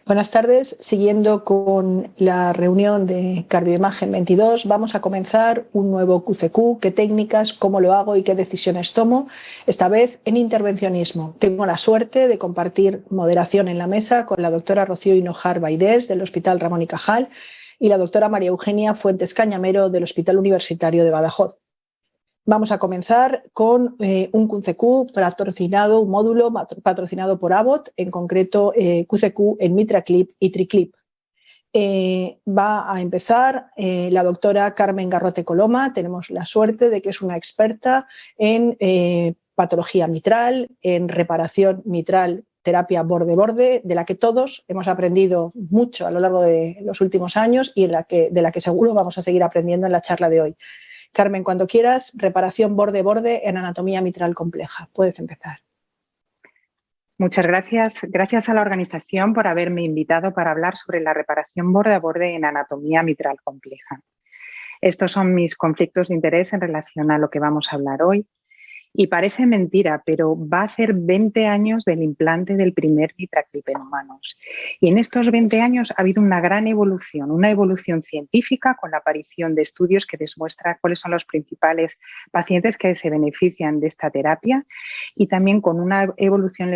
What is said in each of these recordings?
Buenas tardes. Siguiendo con la reunión de Cardioimagen 22, vamos a comenzar un nuevo QCQ. ¿Qué técnicas, cómo lo hago y qué decisiones tomo? Esta vez en intervencionismo. Tengo la suerte de compartir moderación en la mesa con la doctora Rocío Hinojar Baidés del Hospital Ramón y Cajal y la doctora María Eugenia Fuentes Cañamero del Hospital Universitario de Badajoz. Vamos a comenzar con un QCQ patrocinado, un módulo patrocinado por Abbott, en concreto QCQ en MitraClip y TriClip. Va a empezar la doctora Carmen Garrote Coloma. Tenemos la suerte de que es una experta en patología mitral, en reparación mitral, terapia borde-borde, de la que todos hemos aprendido mucho a lo largo de los últimos años y de la que seguro vamos a seguir aprendiendo en la charla de hoy. Carmen, cuando quieras, reparación borde-borde en anatomía mitral compleja. Puedes empezar. Muchas gracias. Gracias a la organización por haberme invitado para hablar sobre la reparación borde a borde en anatomía mitral compleja. Estos son mis conflictos de interés en relación a lo que vamos a hablar hoy. Y parece mentira, pero va a ser 20 años del implante del primer MitraClip en humanos. Y en estos 20 años ha habido una gran evolución, una evolución científica con la aparición de estudios que demuestran cuáles son los principales pacientes que se benefician de esta terapia y también con una evolución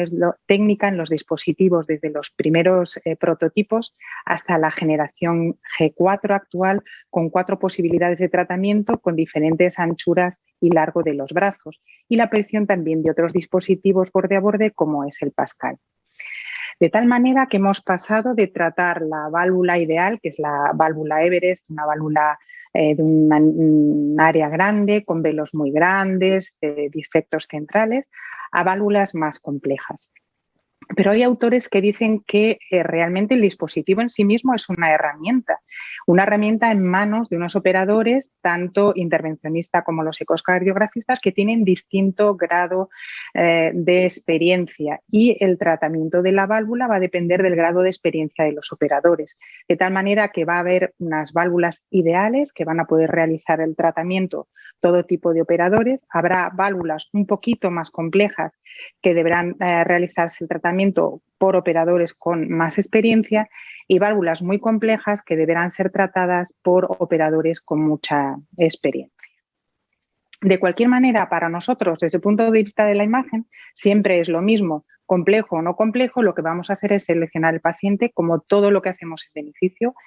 técnica en los dispositivos desde los primeros prototipos hasta la generación G4 actual con 4 posibilidades de tratamiento con diferentes anchuras y largo de los brazos y la aparición también de otros dispositivos borde a borde como es el Pascal. De tal manera que hemos pasado de tratar la válvula ideal, que es la válvula Everest, una válvula de un área grande, con velos muy grandes, de defectos centrales, a válvulas más complejas. Pero hay autores que dicen que realmente el dispositivo en sí mismo es una herramienta en manos de unos operadores, tanto intervencionista como los ecocardiografistas, que tienen distinto grado de experiencia y el tratamiento de la válvula va a depender del grado de experiencia de los operadores. De tal manera que va a haber unas válvulas ideales que van a poder realizar el tratamiento todo tipo de operadores. Habrá válvulas un poquito más complejas que deberán realizarse el tratamiento por operadores con más experiencia y válvulas muy complejas que deberán ser tratadas por operadores con mucha experiencia. De cualquier manera, para nosotros, desde el punto de vista de la imagen, siempre es lo mismo, complejo o no complejo, lo que vamos a hacer es seleccionar al paciente como todo lo que hacemos en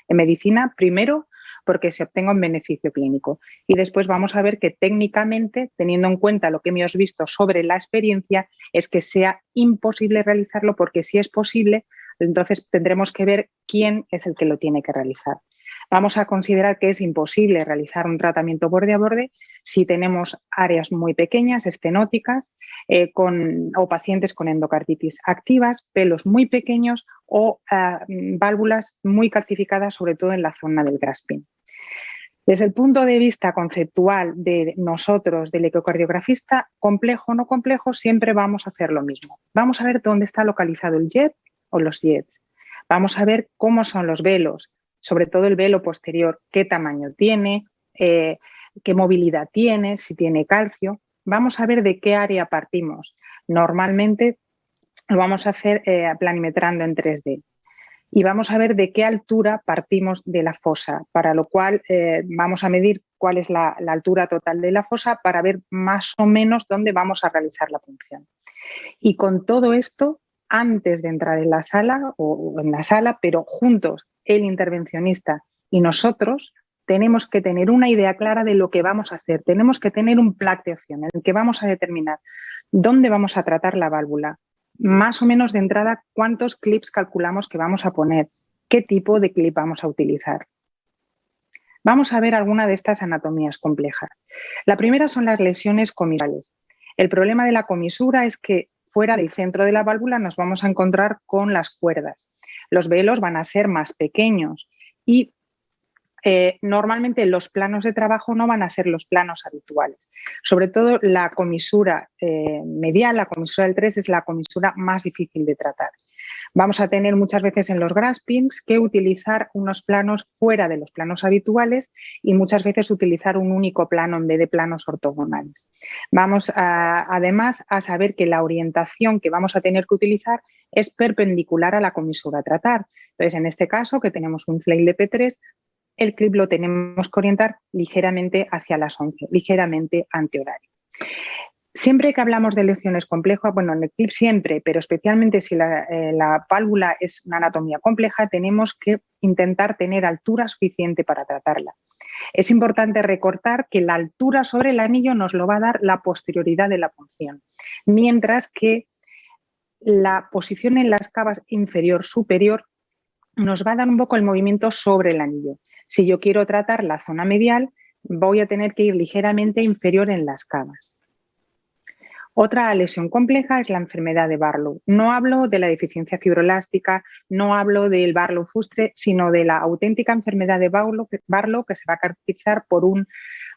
medicina, primero porque se obtenga un beneficio clínico. Y después vamos a ver que técnicamente, teniendo en cuenta lo que hemos visto sobre la experiencia, es que sea imposible realizarlo porque si es posible, entonces tendremos que ver quién es el que lo tiene que realizar. Vamos a considerar que es imposible realizar un tratamiento borde a borde si tenemos áreas muy pequeñas, estenóticas, o pacientes con endocarditis activas, pelos muy pequeños o válvulas muy calcificadas, sobre todo en la zona del grasping. Desde el punto de vista conceptual de nosotros, del ecocardiografista, complejo o no complejo, siempre vamos a hacer lo mismo. Vamos a ver dónde está localizado el jet o los jets. Vamos a ver cómo son los velos, sobre todo el velo posterior, qué tamaño tiene, qué movilidad tiene, si tiene calcio. Vamos a ver de qué área partimos. Normalmente lo vamos a hacer planimetrando en 3D. Y vamos a ver de qué altura partimos de la fosa, para lo cual vamos a medir cuál es la altura total de la fosa para ver más o menos dónde vamos a realizar la punción. Y con todo esto, antes de entrar en la sala, pero juntos, el intervencionista y nosotros, tenemos que tener una idea clara de lo que vamos a hacer. Tenemos que tener un plan de acción en el que vamos a determinar dónde vamos a tratar la válvula, más o menos de entrada cuántos clips calculamos que vamos a poner, qué tipo de clip vamos a utilizar. Vamos a ver alguna de estas anatomías complejas. La primera son las lesiones comisurales. El problema de la comisura es que fuera del centro de la válvula nos vamos a encontrar con las cuerdas. Los velos van a ser más pequeños y normalmente los planos de trabajo no van a ser los planos habituales. Sobre todo la comisura medial, la comisura del 3, es la comisura más difícil de tratar. Vamos a tener muchas veces en los graspings que utilizar unos planos fuera de los planos habituales y muchas veces utilizar un único plano en vez de planos ortogonales. Vamos además a saber que la orientación que vamos a tener que utilizar es perpendicular a la comisura a tratar. Entonces, en este caso, que tenemos un flail de P3, el clip lo tenemos que orientar ligeramente hacia las 11, ligeramente antihorario. Siempre que hablamos de lecciones complejas, bueno, en el clip siempre, pero especialmente si la válvula es una anatomía compleja, tenemos que intentar tener altura suficiente para tratarla. Es importante recortar que la altura sobre el anillo nos lo va a dar la posterioridad de la punción, mientras que la posición en las cavas inferior-superior nos va a dar un poco el movimiento sobre el anillo. Si yo quiero tratar la zona medial, voy a tener que ir ligeramente inferior en las cavas. Otra lesión compleja es la enfermedad de Barlow. No hablo de la deficiencia fibroelástica, no hablo del Barlow-Fustre, sino de la auténtica enfermedad de Barlow que se va a caracterizar por un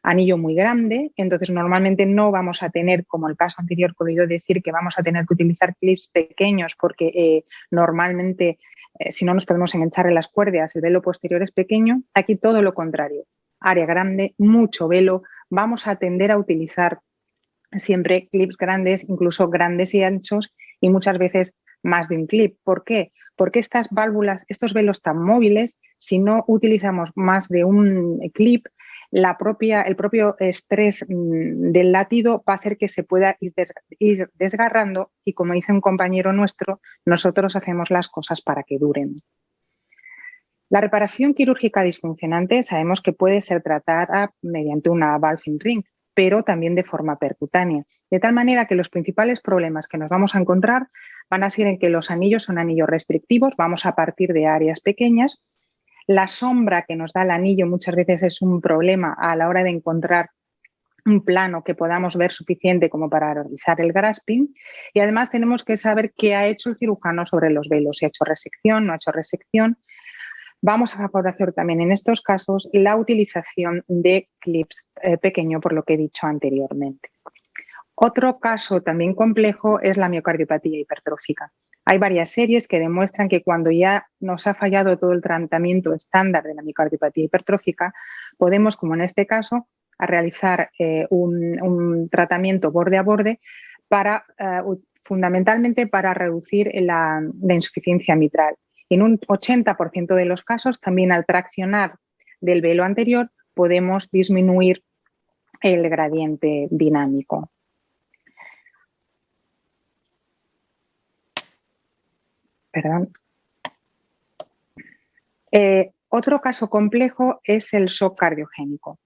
anillo muy grande. Entonces, normalmente no vamos a tener, como el caso anterior que he oído decir, que vamos a tener que utilizar clips pequeños porque normalmente, si no nos podemos enganchar en las cuerdas, el velo posterior es pequeño. Aquí todo lo contrario. Área grande, mucho velo. Vamos a tender a utilizar siempre clips grandes, incluso grandes y anchos, y muchas veces más de un clip. ¿Por qué? Porque estas válvulas, estos velos tan móviles, si no utilizamos más de un clip, el propio estrés del latido va a hacer que se pueda ir desgarrando y, como dice un compañero nuestro, nosotros hacemos las cosas para que duren. La reparación quirúrgica disfuncionante sabemos que puede ser tratada mediante una valving ring, pero también de forma percutánea, de tal manera que los principales problemas que nos vamos a encontrar van a ser en que los anillos son anillos restrictivos, vamos a partir de áreas pequeñas, la sombra que nos da el anillo muchas veces es un problema a la hora de encontrar un plano que podamos ver suficiente como para realizar el grasping, y además tenemos que saber qué ha hecho el cirujano sobre los velos, si ha hecho resección, no ha hecho resección. Vamos a favorecer también en estos casos la utilización de clips pequeños, por lo que he dicho anteriormente. Otro caso también complejo es la miocardiopatía hipertrófica. Hay varias series que demuestran que cuando ya nos ha fallado todo el tratamiento estándar de la miocardiopatía hipertrófica, podemos, como en este caso, realizar un tratamiento borde a borde fundamentalmente para reducir la insuficiencia mitral. En un 80% de los casos, también al traccionar del velo anterior, podemos disminuir el gradiente dinámico. Perdón. Otro caso complejo es el shock cardiogénico.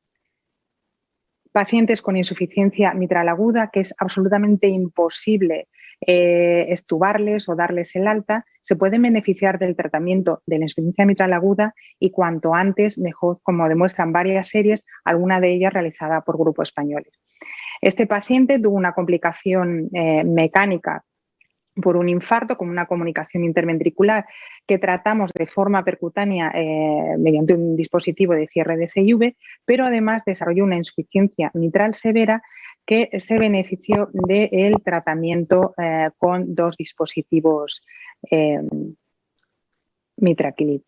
Pacientes con insuficiencia mitral aguda, que es absolutamente imposible estubarles o darles el alta, se pueden beneficiar del tratamiento de la insuficiencia mitral aguda y cuanto antes mejor, como demuestran varias series, alguna de ellas realizada por grupos españoles. Este paciente tuvo una complicación mecánica por un infarto con una comunicación interventricular que tratamos de forma percutánea mediante un dispositivo de cierre de CIV, pero además desarrolló una insuficiencia mitral severa que se benefició del tratamiento con dos dispositivos MitraClip.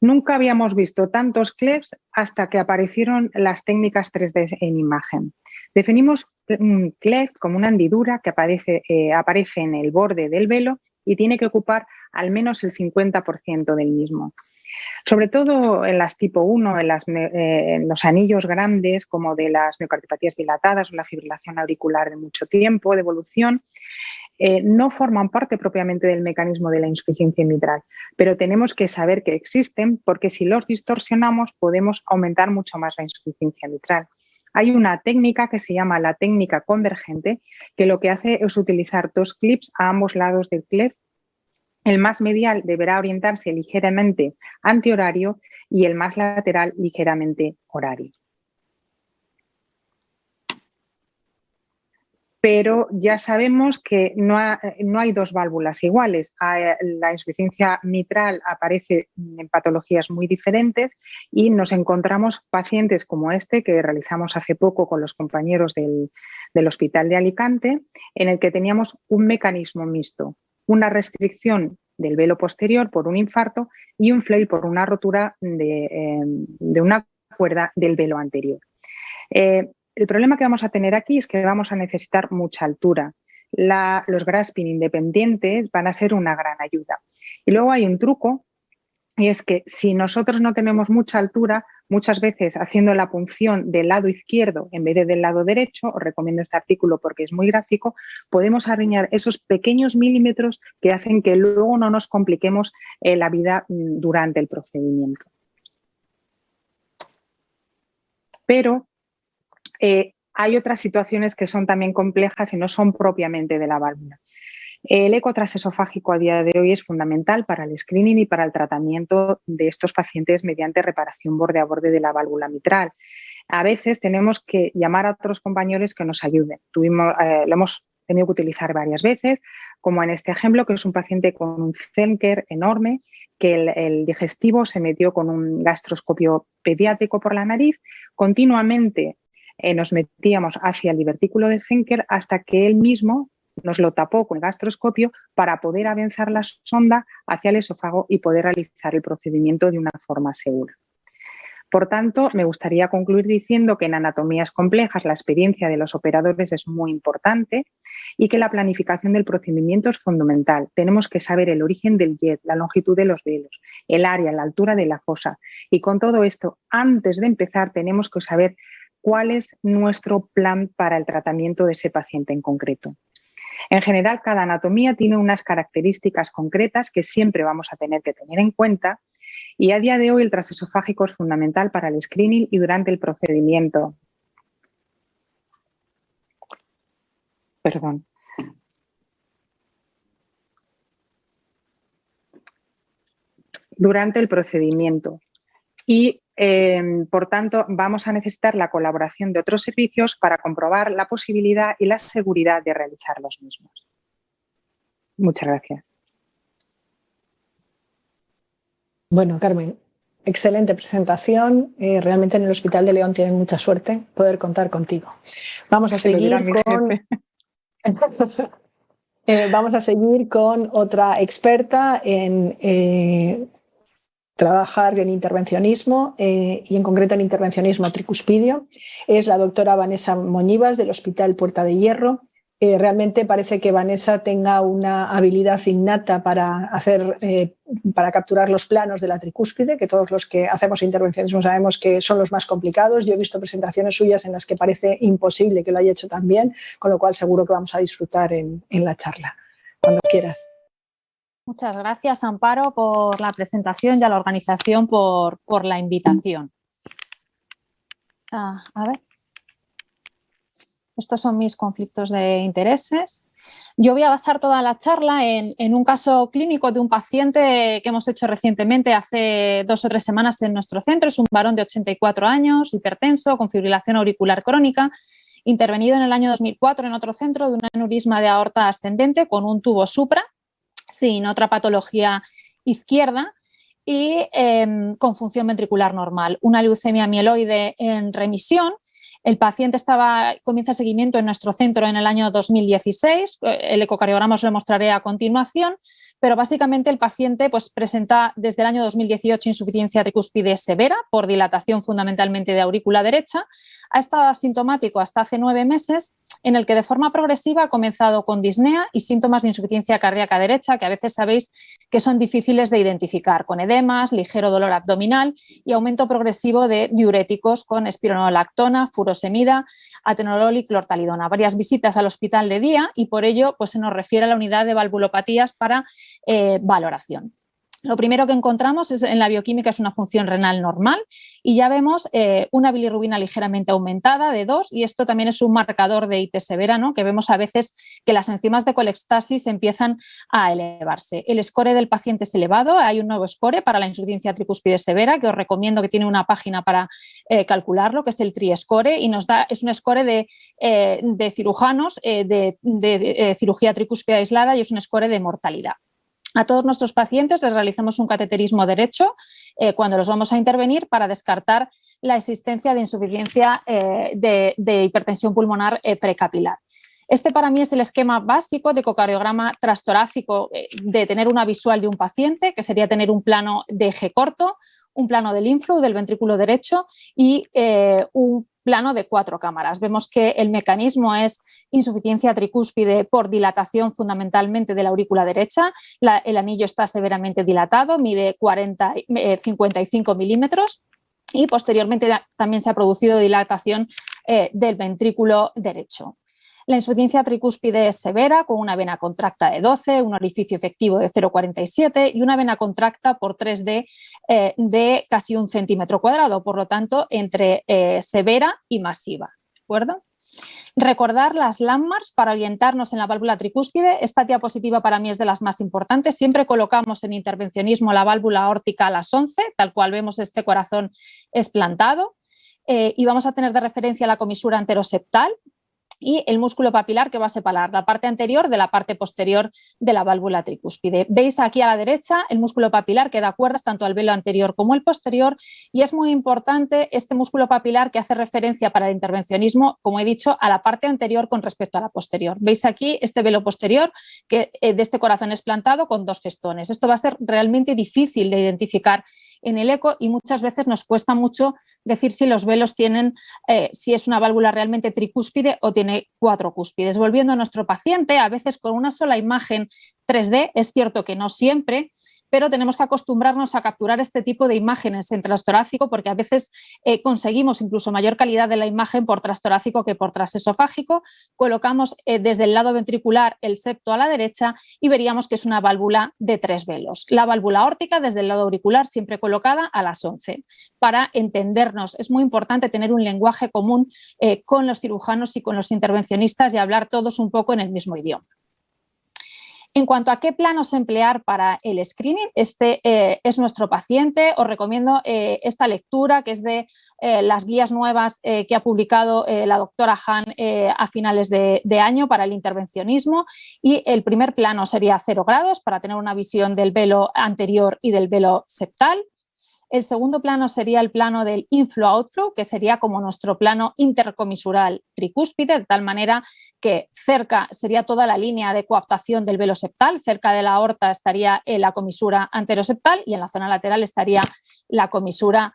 Nunca habíamos visto tantos clips hasta que aparecieron las técnicas 3D en imagen. Definimos un cleft como una hendidura que aparece en el borde del velo y tiene que ocupar al menos el 50% del mismo. Sobre todo en las tipo 1, en los anillos grandes como de las miocardiopatías dilatadas o la fibrilación auricular de mucho tiempo, de evolución, no forman parte propiamente del mecanismo de la insuficiencia mitral, pero tenemos que saber que existen porque si los distorsionamos podemos aumentar mucho más la insuficiencia mitral. Hay una técnica que se llama la técnica convergente que lo que hace es utilizar dos clips a ambos lados del cleft. El más medial deberá orientarse ligeramente antihorario y el más lateral ligeramente horario. pero ya sabemos que no hay dos válvulas iguales. La insuficiencia mitral aparece en patologías muy diferentes y nos encontramos pacientes como este que realizamos hace poco con los compañeros del Hospital de Alicante, en el que teníamos un mecanismo mixto, una restricción del velo posterior por un infarto y un flail por una rotura de una cuerda del velo anterior. El problema que vamos a tener aquí es que vamos a necesitar mucha altura. Los grasping independientes van a ser una gran ayuda. Y luego hay un truco, y es que si nosotros no tenemos mucha altura, muchas veces haciendo la punción del lado izquierdo en vez de del lado derecho, os recomiendo este artículo porque es muy gráfico, podemos arañar esos pequeños milímetros que hacen que luego no nos compliquemos la vida durante el procedimiento. Pero hay otras situaciones que son también complejas y no son propiamente de la válvula. El eco transesofágico a día de hoy es fundamental para el screening y para el tratamiento de estos pacientes mediante reparación borde a borde de la válvula mitral. A veces tenemos que llamar a otros compañeros que nos ayuden. Lo hemos tenido que utilizar varias veces, como en este ejemplo, que es un paciente con un Zenker enorme, que el digestivo se metió con un gastroscopio pediátrico por la nariz. Continuamente nos metíamos hacia el divertículo de Zenker hasta que él mismo nos lo tapó con el gastroscopio para poder avanzar la sonda hacia el esófago y poder realizar el procedimiento de una forma segura. Por tanto, me gustaría concluir diciendo que en anatomías complejas la experiencia de los operadores es muy importante y que la planificación del procedimiento es fundamental. Tenemos que saber el origen del jet, la longitud de los velos, el área, la altura de la fosa. Y con todo esto, antes de empezar, tenemos que saber cuál es nuestro plan para el tratamiento de ese paciente en concreto. En general, cada anatomía tiene unas características concretas que siempre vamos a tener que tener en cuenta y a día de hoy el transesofágico es fundamental para el screening y durante el procedimiento. Perdón. Durante el procedimiento. Y, por tanto, vamos a necesitar la colaboración de otros servicios para comprobar la posibilidad y la seguridad de realizar los mismos. Muchas gracias. Bueno, Carmen, excelente presentación. Realmente en el Hospital de León tienen mucha suerte poder contar contigo. Vamos a seguir con otra experta en trabajar en intervencionismo y en concreto en intervencionismo tricuspidio. Es la doctora Vanessa Moñivas del Hospital Puerta de Hierro. Realmente parece que Vanessa tenga una habilidad innata para capturar los planos de la tricúspide, que todos los que hacemos intervencionismo sabemos que son los más complicados. Yo he visto presentaciones suyas en las que parece imposible que lo haya hecho tan bien, con lo cual seguro que vamos a disfrutar en la charla. Cuando quieras. Muchas gracias, Amparo, por la presentación y a la organización por la invitación. A ver. Estos son mis conflictos de intereses. Yo voy a basar toda la charla en un caso clínico de un paciente que hemos hecho recientemente, hace 2 o 3 semanas en nuestro centro. Es un varón de 84 años, hipertenso, con fibrilación auricular crónica, intervenido en el año 2004 en otro centro de un aneurisma de aorta ascendente con un tubo supra, sin otra patología izquierda y con función ventricular normal. Una leucemia mieloide en remisión. El paciente comienza seguimiento en nuestro centro en el año 2016. El ecocardiograma os lo mostraré a continuación, pero básicamente el paciente presenta desde el año 2018 insuficiencia tricúspide severa por dilatación fundamentalmente de aurícula derecha. Ha estado asintomático hasta hace 9 meses, en el que de forma progresiva ha comenzado con disnea y síntomas de insuficiencia cardíaca derecha, que a veces sabéis que son difíciles de identificar, con edemas, ligero dolor abdominal y aumento progresivo de diuréticos con espironolactona, furosemida, atenolol y clortalidona. Varias visitas al hospital de día y por ello se nos refiere a la unidad de valvulopatías para valoración. Lo primero que encontramos es, en la bioquímica, es una función renal normal y ya vemos una bilirrubina ligeramente aumentada de 2, y esto también es un marcador de IT severa, ¿no? Que vemos a veces que las enzimas de colestasis empiezan a elevarse. El score del paciente es elevado, hay un nuevo score para la insuficiencia tricúspide severa que os recomiendo, que tiene una página para calcularlo, que es el TRI-score, y nos da, es un score de cirujanos de cirugía tricúspide aislada, y es un score de mortalidad. A todos nuestros pacientes les realizamos un cateterismo derecho cuando los vamos a intervenir para descartar la existencia de insuficiencia de hipertensión pulmonar precapilar. Este para mí es el esquema básico de ecocardiograma transtorácico, de tener una visual de un paciente, que sería tener un plano de eje corto, un plano del inflow del ventrículo derecho y un plano de 4 cámaras. Vemos que el mecanismo es insuficiencia tricúspide por dilatación fundamentalmente de la aurícula derecha. El anillo está severamente dilatado, mide 55 milímetros. Y posteriormente también se ha producido dilatación del ventrículo derecho. La insuficiencia tricúspide es severa, con una vena contracta de 12, un orificio efectivo de 0,47 y una vena contracta por 3D de casi 1 centímetro cuadrado, por lo tanto, entre severa y masiva. ¿De acuerdo? Recordar las landmarks para orientarnos en la válvula tricúspide. Esta diapositiva para mí es de las más importantes. Siempre colocamos en intervencionismo la válvula aórtica a las 11, tal cual vemos este corazón esplantado, y vamos a tener de referencia la comisura anteroseptal y el músculo papilar, que va a separar la parte anterior de la parte posterior de la válvula tricúspide. Veis aquí a la derecha el músculo papilar que da cuerdas tanto al velo anterior como el posterior, y es muy importante este músculo papilar, que hace referencia para el intervencionismo, como he dicho, a la parte anterior con respecto a la posterior. Veis aquí este velo posterior de este corazón esplantado con 2 festones. Esto va a ser realmente difícil de identificar en el eco y muchas veces nos cuesta mucho decir si los velos tienen, si es una válvula realmente tricúspide o tiene 4 cúspides. Volviendo a nuestro paciente, a veces con una sola imagen 3D, es cierto que no siempre, pero tenemos que acostumbrarnos a capturar este tipo de imágenes en transtorácico, porque a veces conseguimos incluso mayor calidad de la imagen por transtorácico que por transesofágico. Colocamos desde el lado ventricular el septo a la derecha y veríamos que es una válvula de 3 velos. La válvula aórtica desde el lado auricular siempre colocada a las 11. Para entendernos, es muy importante tener un lenguaje común con los cirujanos y con los intervencionistas y hablar todos un poco en el mismo idioma. En cuanto a qué planos emplear para el screening, este es nuestro paciente. Os recomiendo esta lectura, que es de las guías nuevas que ha publicado la doctora Han a finales de año para el intervencionismo, y el primer plano sería 0 grados para tener una visión del velo anterior y del velo septal. El segundo plano sería el plano del inflow-outflow, que sería como nuestro plano intercomisural tricúspide, de tal manera que cerca sería toda la línea de coaptación del velo septal, cerca de la aorta estaría la comisura anteroseptal y en la zona lateral estaría la comisura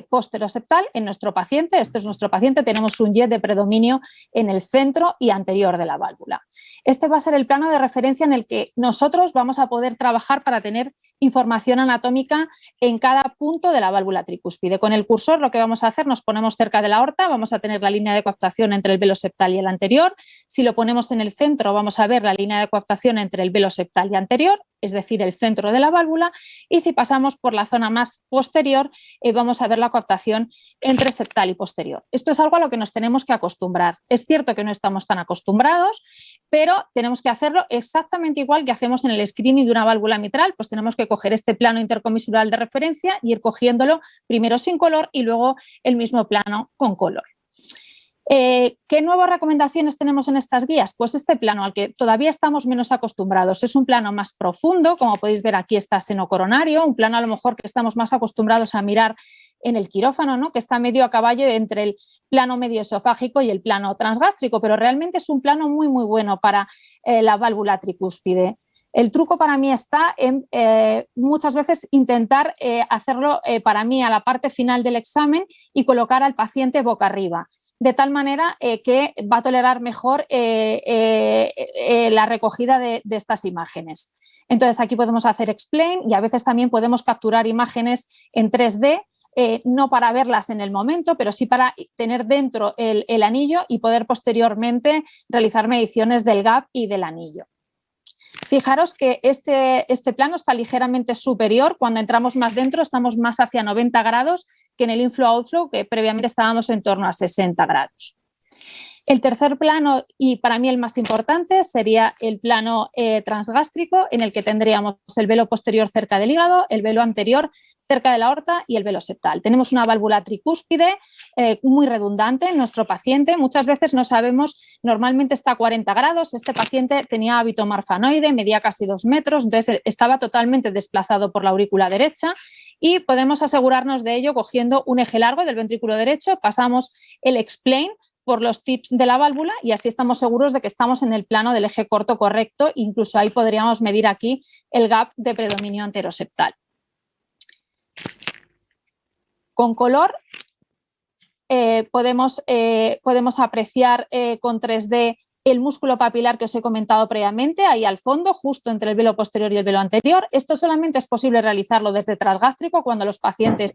posteroseptal. En nuestro paciente, este es nuestro paciente, tenemos un jet de predominio en el centro y anterior de la válvula. Este va a ser el plano de referencia en el que nosotros vamos a poder trabajar para tener información anatómica en cada punto de la válvula tricúspide. Con el cursor lo que vamos a hacer, nos ponemos cerca de la aorta, vamos a tener la línea de coaptación entre el velo septal y el anterior. Si lo ponemos en el centro, vamos a ver la línea de coaptación entre el velo septal y anterior, es decir, el centro de la válvula, y si pasamos por la zona más posterior, vamos a ver la coaptación entre septal y posterior. Esto es algo a lo que nos tenemos que acostumbrar. Es cierto que no estamos tan acostumbrados, pero tenemos que hacerlo exactamente igual que hacemos en el screening de una válvula mitral. Pues tenemos que coger este plano intercomisural de referencia y ir cogiéndolo primero sin color y luego el mismo plano con color. ¿Qué nuevas recomendaciones tenemos en estas guías? Pues este plano al que todavía estamos menos acostumbrados. Es un plano más profundo, como podéis ver aquí está seno coronario, un plano a lo mejor que estamos más acostumbrados a mirar en el quirófano, ¿no? Que está medio a caballo entre el plano medio esofágico y el plano transgástrico, pero realmente es un plano muy, muy bueno para la válvula tricúspide. El truco para mí está en muchas veces intentar hacerlo para mí a la parte final del examen y colocar al paciente boca arriba, de tal manera que va a tolerar mejor la recogida de estas imágenes. Entonces aquí podemos hacer explain y a veces también podemos capturar imágenes en 3D, no para verlas en el momento, pero sí para tener dentro el anillo y poder posteriormente realizar mediciones del gap y del anillo. Fijaros que este plano está ligeramente superior. Cuando entramos más dentro estamos más hacia 90 grados que en el inflow-outflow, que previamente estábamos en torno a 60 grados. El tercer plano, y para mí el más importante, sería el plano transgástrico, en el que tendríamos el velo posterior cerca del hígado, el velo anterior cerca de la aorta y el velo septal. Tenemos una válvula tricúspide muy redundante en nuestro paciente. Muchas veces no sabemos, normalmente está a 40 grados. Este paciente tenía hábito marfanoide, medía casi 2 metros, entonces estaba totalmente desplazado por la aurícula derecha y podemos asegurarnos de ello cogiendo un eje largo del ventrículo derecho, pasamos el explain por los tips de la válvula y así estamos seguros de que estamos en el plano del eje corto correcto. Incluso ahí podríamos medir aquí el gap de predominio anteroseptal. Con color podemos apreciar con 3D el músculo papilar que os he comentado previamente, ahí al fondo, justo entre el velo posterior y el velo anterior. Esto solamente es posible realizarlo desde transgástrico cuando los pacientes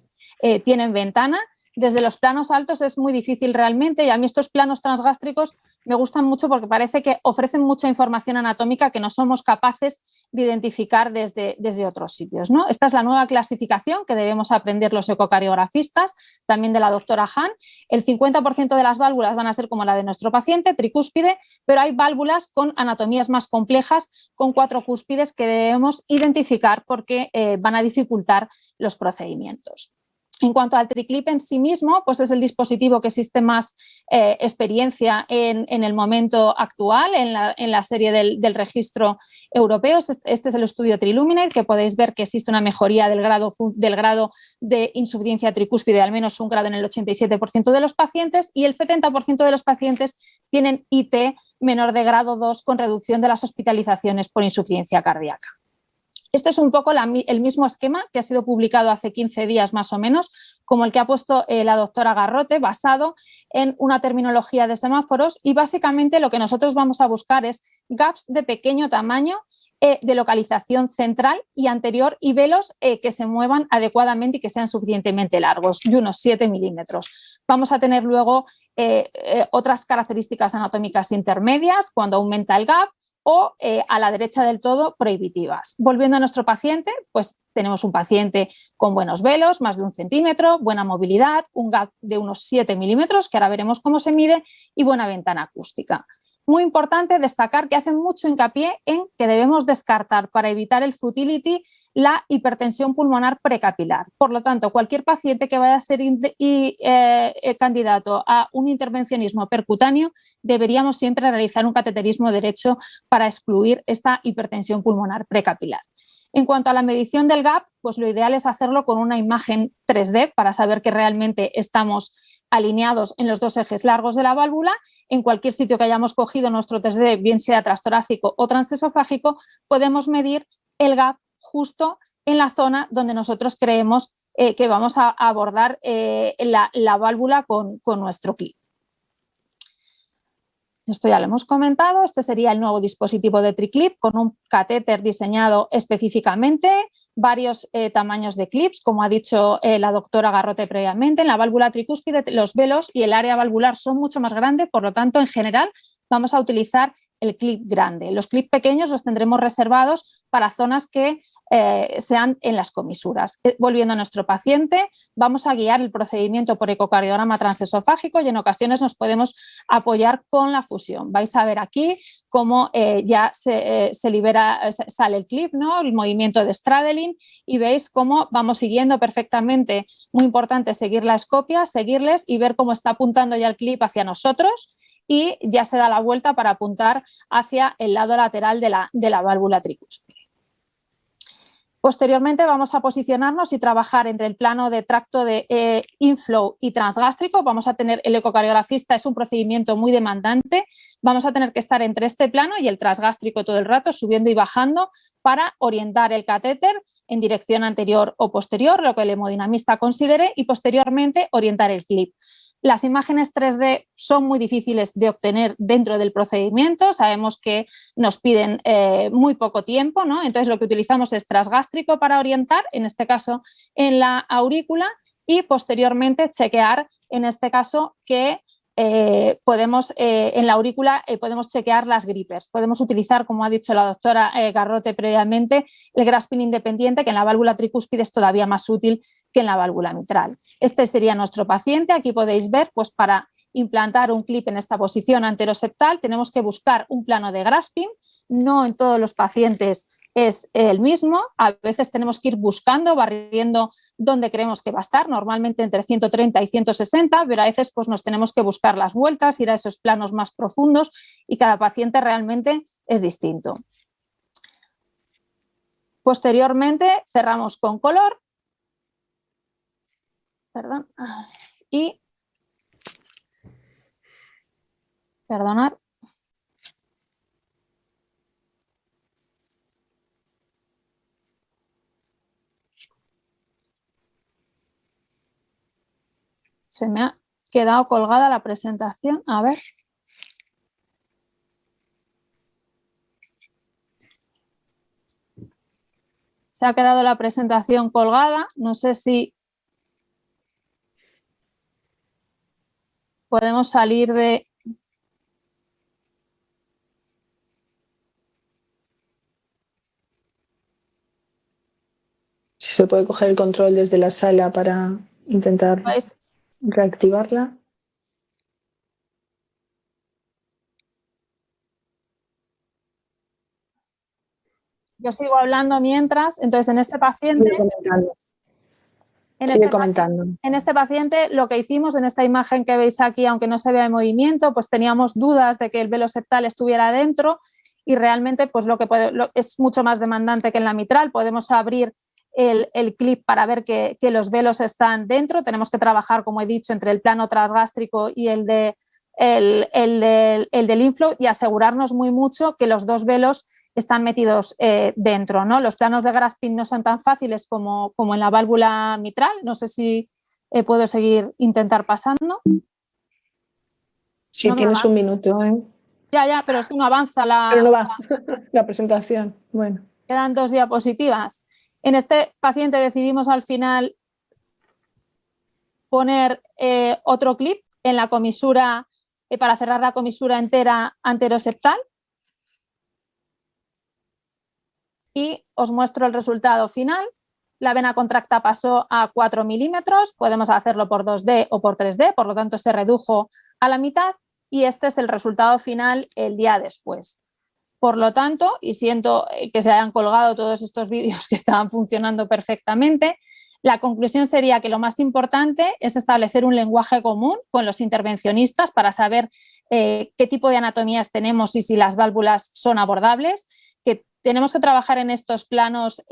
tienen ventana. Desde los planos altos es muy difícil realmente y a mí estos planos transgástricos me gustan mucho porque parece que ofrecen mucha información anatómica que no somos capaces de identificar desde otros sitios, ¿no? Esta es la nueva clasificación que debemos aprender los ecocardiografistas, también de la doctora Han. El 50% de las válvulas van a ser como la de nuestro paciente, tricúspide, pero hay válvulas con anatomías más complejas, con 4 cúspides que debemos identificar porque van a dificultar los procedimientos. En cuanto al TriClip en sí mismo, pues es el dispositivo que existe más experiencia en el momento actual, en la serie del registro europeo. Este es el estudio Triluminate, que podéis ver que existe una mejoría del grado de insuficiencia tricúspide, al menos un grado en el 87% de los pacientes, y el 70% de los pacientes tienen IT menor de grado 2 con reducción de las hospitalizaciones por insuficiencia cardíaca. Este es un poco el mismo esquema que ha sido publicado hace 15 días más o menos, como el que ha puesto la doctora Garrote, basado en una terminología de semáforos, y básicamente lo que nosotros vamos a buscar es gaps de pequeño tamaño, de localización central y anterior y velos que se muevan adecuadamente y que sean suficientemente largos, de unos 7 milímetros. Vamos a tener luego otras características anatómicas intermedias cuando aumenta el gap, o a la derecha del todo prohibitivas. Volviendo a nuestro paciente, pues tenemos un paciente con buenos velos, más de 1 centímetro, buena movilidad, un gap de unos 7 milímetros, que ahora veremos cómo se mide, y buena ventana acústica. Muy importante destacar que hacen mucho hincapié en que debemos descartar para evitar el futility la hipertensión pulmonar precapilar. Por lo tanto, cualquier paciente que vaya a ser candidato a un intervencionismo percutáneo, deberíamos siempre realizar un cateterismo derecho para excluir esta hipertensión pulmonar precapilar. En cuanto a la medición del gap, pues lo ideal es hacerlo con una imagen 3D para saber que realmente estamos alineados en los 2 ejes largos de la válvula. En cualquier sitio que hayamos cogido nuestro 3D, bien sea transtorácico o transesofágico, podemos medir el gap justo en la zona donde nosotros creemos que vamos a abordar la válvula con nuestro clip. Esto ya lo hemos comentado. Este sería el nuevo dispositivo de TriClip con un catéter diseñado específicamente, varios tamaños de clips, como ha dicho la doctora Garrote previamente. En la válvula tricúspide los velos y el área valvular son mucho más grandes, por lo tanto, en general, vamos a utilizar el clip grande. Los clips pequeños los tendremos reservados para zonas que sean en las comisuras. Volviendo a nuestro paciente, vamos a guiar el procedimiento por ecocardiograma transesofágico y en ocasiones nos podemos apoyar con la fusión. Vais a ver aquí cómo ya se libera, sale el clip, ¿no? El movimiento de straddling, y veis cómo vamos siguiendo perfectamente. Muy importante seguir la escopia, seguirles y ver cómo está apuntando ya el clip hacia nosotros, y ya se da la vuelta para apuntar hacia el lado lateral de la válvula tricúspide. Posteriormente vamos a posicionarnos y trabajar entre el plano de tracto de inflow y transgástrico. Vamos a tener el ecocardiografista, es un procedimiento muy demandante. Vamos a tener que estar entre este plano y el transgástrico todo el rato, subiendo y bajando para orientar el catéter en dirección anterior o posterior, lo que el hemodinamista considere, y posteriormente orientar el clip. Las imágenes 3D son muy difíciles de obtener dentro del procedimiento, sabemos que nos piden muy poco tiempo, ¿no? Entonces lo que utilizamos es transgástrico para orientar, en este caso en la aurícula, y posteriormente chequear, en este caso, que podemos en la aurícula podemos chequear las gripes. Podemos utilizar, como ha dicho la doctora Garrote previamente, el grasping independiente, que en la válvula tricúspide es todavía más útil que en la válvula mitral. Este sería nuestro paciente. Aquí podéis ver, pues para implantar un clip en esta posición anteroseptal tenemos que buscar un plano de grasping. No en todos los pacientes es el mismo, a veces tenemos que ir buscando, barriendo dónde creemos que va a estar, normalmente entre 130 y 160, pero a veces pues, nos tenemos que buscar las vueltas, ir a esos planos más profundos y cada paciente realmente es distinto. Posteriormente cerramos con color, perdón, y perdonar. Se me ha quedado colgada la presentación. A ver. Se ha quedado la presentación colgada. No sé si podemos salir de... Si se puede coger el control desde la sala para intentar Pues, reactivarla. yo sigo hablando mientras. Entonces, en este paciente... Sigue comentando. En este paciente lo que hicimos en esta imagen que veis aquí, aunque no se vea en movimiento, pues teníamos dudas de que el velo septal estuviera dentro y realmente pues es mucho más demandante que en la mitral. Podemos abrir el clip para ver que los velos están dentro. Tenemos que trabajar, como he dicho, entre el plano transgástrico y el del inflow y asegurarnos muy mucho que los dos velos están metidos dentro, ¿no? Los planos de grasping no son tan fáciles como en la válvula mitral. No sé si puedo intentar pasando. Sí, no tienes un minuto, ¿eh? Ya, pero es que no avanza Pero no va la presentación. Bueno. Quedan 2 diapositivas. En este paciente decidimos al final poner otro clip en la comisura para cerrar la comisura entera anteroseptal. Y os muestro el resultado final. La vena contracta pasó a 4 milímetros, podemos hacerlo por 2D o por 3D, por lo tanto se redujo a la mitad y este es el resultado final el día después. Por lo tanto, y siento que se hayan colgado todos estos vídeos que estaban funcionando perfectamente, la conclusión sería que lo más importante es establecer un lenguaje común con los intervencionistas para saber qué tipo de anatomías tenemos y si las válvulas son abordables, que tenemos que trabajar en estos planos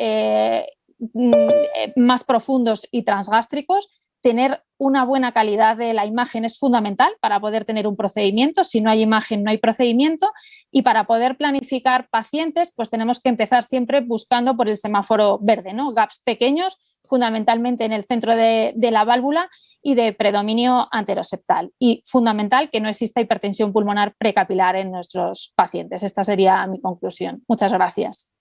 más profundos y transgástricos. Tener una buena calidad de la imagen es fundamental para poder tener un procedimiento. Si no hay imagen, no hay procedimiento. Y para poder planificar pacientes, pues tenemos que empezar siempre buscando por el semáforo verde, ¿no? Gaps pequeños, fundamentalmente en el centro de la válvula y de predominio anteroseptal. Y fundamental que no exista hipertensión pulmonar precapilar en nuestros pacientes. Esta sería mi conclusión. Muchas gracias.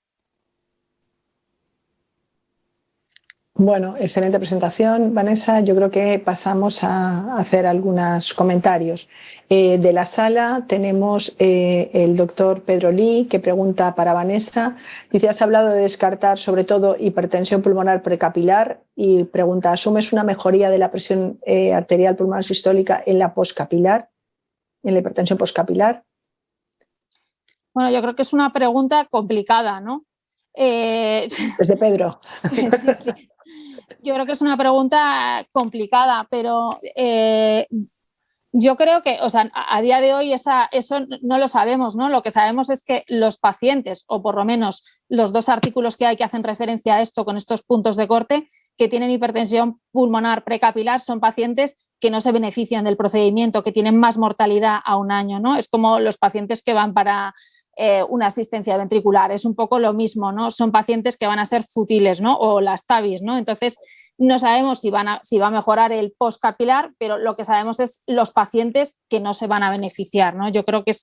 Bueno, excelente presentación, Vanessa. Yo creo que pasamos a hacer algunos comentarios. De la sala tenemos el doctor Pedro Lee, que pregunta para Vanessa. Dice, has hablado de descartar sobre todo hipertensión pulmonar precapilar y pregunta, ¿asumes una mejoría de la presión arterial pulmonar sistólica en la poscapilar, en la hipertensión poscapilar? Bueno, yo creo que es una pregunta complicada, ¿no? Desde Pedro. Yo creo que es una pregunta complicada, pero yo creo que, o sea, a día de hoy eso no lo sabemos, ¿no? Lo que sabemos es que los pacientes, o por lo menos los 2 artículos que hay que hacen referencia a esto con estos puntos de corte, que tienen hipertensión pulmonar precapilar, son pacientes que no se benefician del procedimiento, que tienen más mortalidad a un año, ¿no? Es como los pacientes que van para una asistencia ventricular, es un poco lo mismo, ¿no? Son pacientes que van a ser futiles, ¿no? O las TAVIs, ¿no? Entonces, no sabemos si va a mejorar el postcapilar, pero lo que sabemos es los pacientes que no se van a beneficiar, ¿no? Yo creo que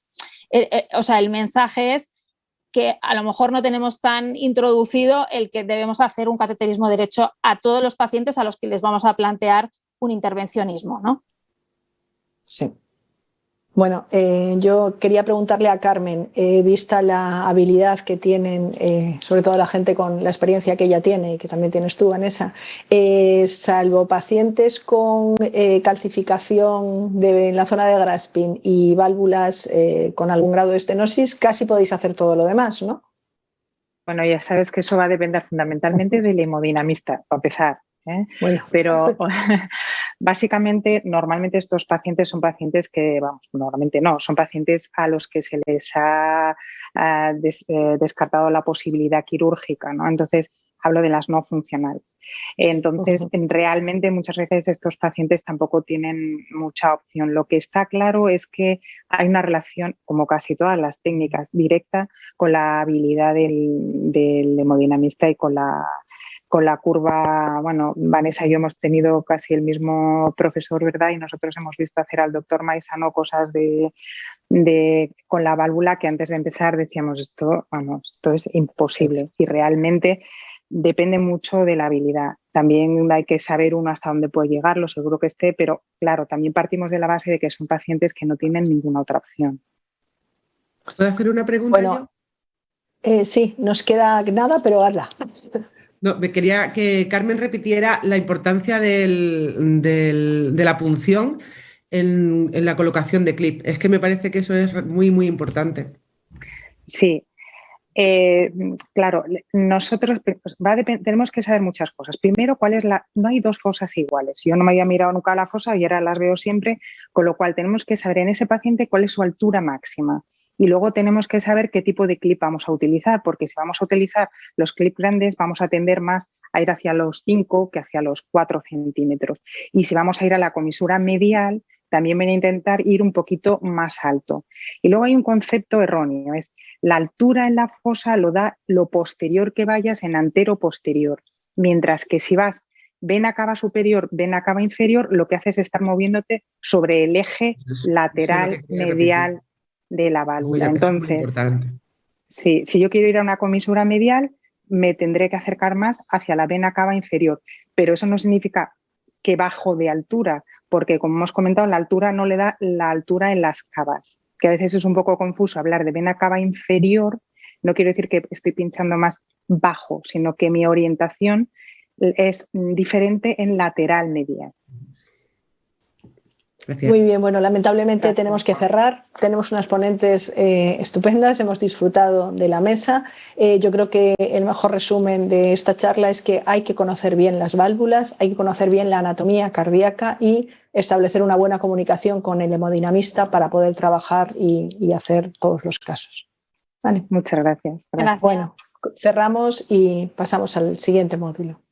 el mensaje es que a lo mejor no tenemos tan introducido el que debemos hacer un cateterismo derecho a todos los pacientes a los que les vamos a plantear un intervencionismo, ¿no? Sí. Bueno, yo quería preguntarle a Carmen, vista la habilidad que tienen, sobre todo la gente con la experiencia que ella tiene y que también tienes tú, Vanessa, salvo pacientes con calcificación en la zona de Graspin y válvulas con algún grado de estenosis, casi podéis hacer todo lo demás, ¿no? Bueno, ya sabes que eso va a depender fundamentalmente del hemodinamista, para empezar. Bueno. Pero básicamente, normalmente estos pacientes son pacientes que, vamos, normalmente no, son pacientes a los que se les ha descartado la posibilidad quirúrgica, ¿no? Entonces, hablo de las no funcionales. Entonces, realmente muchas veces estos pacientes tampoco tienen mucha opción. Lo que está claro es que hay una relación, como casi todas las técnicas, directa con la habilidad del hemodinamista y con la curva. Bueno, Vanessa y yo hemos tenido casi el mismo profesor, ¿verdad? Y nosotros hemos visto hacer al doctor Maisano cosas con la válvula que antes de empezar decíamos esto es imposible, y realmente depende mucho de la habilidad. También hay que saber uno hasta dónde puede llegar, lo seguro que esté, pero claro, también partimos de la base de que son pacientes que no tienen ninguna otra opción. ¿Puedo hacer una pregunta Bueno, yo? Sí, nos queda nada, pero hazla. No, me quería que Carmen repitiera la importancia de la punción en la colocación de clip. Es que me parece que eso es muy, muy importante. Sí. Claro, nosotros tenemos que saber muchas cosas. Primero, no hay dos fosas iguales. Yo no me había mirado nunca a la fosa y ahora las veo siempre, con lo cual tenemos que saber en ese paciente cuál es su altura máxima. Y luego tenemos que saber qué tipo de clip vamos a utilizar, porque si vamos a utilizar los clips grandes, vamos a tender más a ir hacia los 5 que hacia los 4 centímetros. Y si vamos a ir a la comisura medial, también voy a intentar ir un poquito más alto. Y luego hay un concepto erróneo, es la altura en la fosa lo da lo posterior que vayas en antero-posterior, mientras que si vas vena cava superior, vena cava inferior, lo que haces es estar moviéndote sobre el eje lateral medial de la válvula. Entonces, si yo quiero ir a una comisura medial, me tendré que acercar más hacia la vena cava inferior, pero eso no significa que bajo de altura, porque como hemos comentado, la altura no le da la altura en las cavas, que a veces es un poco confuso hablar de vena cava inferior. No quiero decir que estoy pinchando más bajo, sino que mi orientación es diferente en lateral medial. Gracias. Muy bien, bueno, lamentablemente tenemos que cerrar. Tenemos unas ponentes estupendas, hemos disfrutado de la mesa. Yo creo que el mejor resumen de esta charla es que hay que conocer bien las válvulas, hay que conocer bien la anatomía cardíaca y establecer una buena comunicación con el hemodinamista para poder trabajar y hacer todos los casos. Vale. Muchas gracias. Gracias. Bueno, cerramos y pasamos al siguiente módulo.